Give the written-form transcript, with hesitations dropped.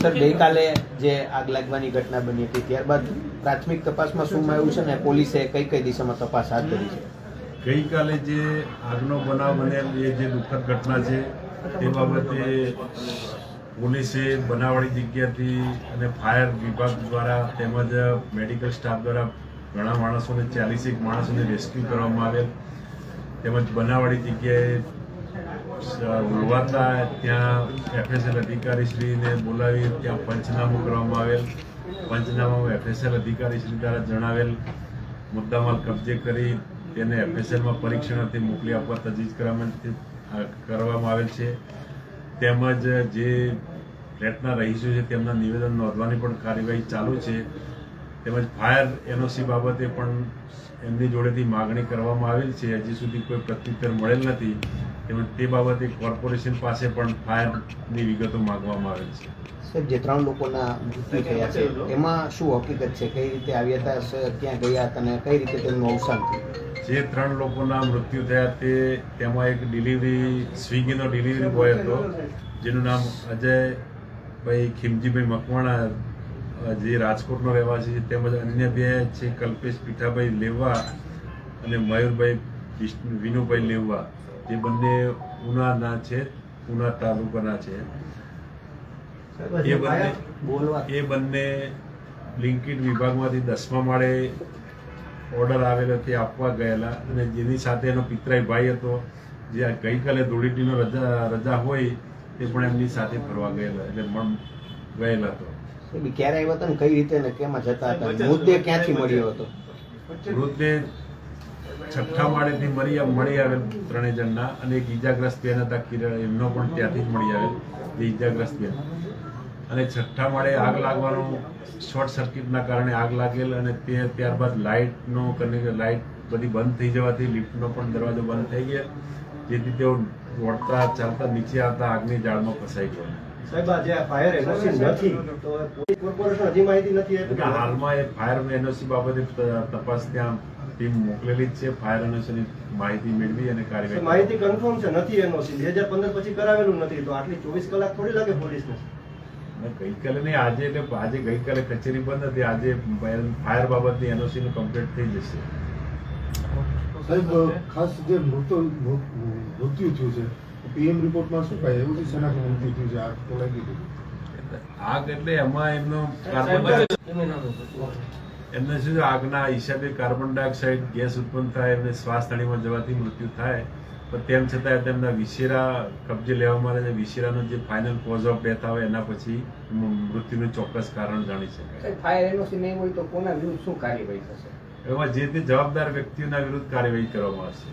Sir, ગઈકાલે જે આગ લાગવાની ઘટના બની હતી ત્યારબાદ પ્રાથમિક તપાસમાં શું આવ્યું છે ને પોલીસે કઈ કઈ દિશામાં તપાસ હાથ ધરી છે? ગઈકાલે જે આગનો બનાવ બનેલ એ જે દુઃખદ ઘટના છે તે બાબતે પોલીસે બનાવવાળી જગ્યાથી અને ફાયર વિભાગ દ્વારા તેમજ મેડિકલ સ્ટાફ દ્વારા ઘણા માણસોને 41 માણસોને રેસ્ક્યુ કરવામાં આવેલ. તેમજ બનાવવાળી જગ્યાએ ઉલવાતા ત્યાં FSL અધિકારીશ્રીને બોલાવી ત્યાં પંચનામું કરવામાં આવેલ. પંચનામામાં FSL અધિકારીશ્રી દ્વારા જણાવેલ મુદ્દામાલ કબજે કરી તેને FSLમાં પરીક્ષણાર્થે મોકલી આપવા તજવીજ કરવામાં આવેલ છે. તેમજ જે ફ્લેટના રહીશો છે તેમના નિવેદન નોંધવાની પણ કાર્યવાહી ચાલુ છે. તેમજ ફાયર NOC બાબતે પણ એમની જોડેથી માગણી કરવામાં આવેલ છે. હજી સુધી કોઈ પ્રત્યુત્તર મળેલ નથી. તેમજ તે બાબતે કોર્પોરેશન પાસે પણ ફાયરની વિગતો માંગવામાં આવેલ છે. સાહેબ, જે 3 લોકોના મૃત્યુ થયા છે એમાં શું હકીકત છે? કઈ રીતે આવ્યા હતા, ક્યાં ગયા હતા અને કઈ રીતે તેમનું અવસાન થયું? જે 3 લોકોના મૃત્યુ થયા તેમાં એક સ્વિગીનો ડિલિવરી બોય હતો જેનું નામ અજયભાઈ ખીમજીભાઈ મકવાણા જે રાજકોટનો રહેવાસી છે. તેમજ અન્ય 2 છે કલ્પેશ પીઠાભાઈ લેવા અને મયુરભાઈ વિનુભાઈ લેવા, જે બંને ઉનાના છે, ઉના તાલુકાના છે. એ બંને બ્લિંકિટ વિભાગમાંથી 10મા માળે ઓર્ડર આવેલો તે આપવા ગયેલા અને જેની સાથે એનો પિતરાઈ ભાઈ હતો જે ગઈકાલે ધૂળેટીનો રજા હોય તે પણ એમની સાથે ફરવા ગયેલા ગયેલા હતો. ક્યારે આવ્યા હતા ને કઈ રીતે ને કેમાં જતા હતા? મૃતદેહ ક્યાંથી મળ્યો હતો? મૃતદેહ 6ઠ્ઠા માળેથી મળી આવેલ 3 જણના અને એક ઈજાગ્રસ્ત બેન હતા કિરણ, એમનો પણ ત્યાંથી જ મળી આવેલ જે ઈજાગ્રસ્ત બેન. અને 6ઠ્ઠા માળે આગ લાગવાનું શોર્ટ સર્કિટના કારણે આગ લાગેલ અને ત્યારબાદ લાઇટ બધી બંધ થઈ જવાથી લિફ્ટનો પણ દરવાજો બંધ થઈ ગયો, જેથી તેઓ દોડતા ચાલતા નીચે આવતા આગની જાળમાં ફસાઈ ગયા. સાહેબ, આજે ફાયર NOC નથી તો કોર્પોરેશન હજી માહિતી નથી આપી. હાલમાં એ ફાયર NOC બાબતે તપાસ ત્યાં ટીમ મોકલેલી જ છે. ફાયર NOC ની માહિતી મેળવી અને કાર્યવાહી. માહિતી કન્ફર્મ છે, નથી NOC 2015 પછી કરાવેલું નથી તો આટલી 24 કલાક થોડી લાગે પોલીસને? ગઈકાલે નહીં, આજે ગઈકાલે કચેરી બંધ હતી. આજે ફાયર બાબતની NOC નું કમ્પ્લીટ થઈ જશે. સાહેબ, ખાસ જે મૃત્યુ થયું છે PM રિપોર્ટમાં શું કહે એવું છે? શેના મૃત્યુ થયું છે? આગ તો લાગી ગઈ. આગ એટલે એમાં એમનું એમને શું આગના હિસાબે કાર્બન ડાયોક્સાઇડ ગેસ ઉત્પન્ન થાય, એમને શ્વાસ તણીમાં જવાથી મૃત્યુ થાય. પણ તેમ છતાં તેમના વિશેરા કબજે લેવામાં આવે છે. વિશેરાનો જે ફાઇનલ કોઝ ઓફ ડેથ આવે એના પછી મૃત્યુનું ચોક્કસ કારણ જાણી શકાય. ફાયર NOC નહીં હોય તો કોના વિરુદ્ધ શું કાર્યવાહી થશે? એમાં જે તે જવાબદાર વ્યક્તિઓના વિરુદ્ધ કાર્યવાહી કરવામાં આવશે.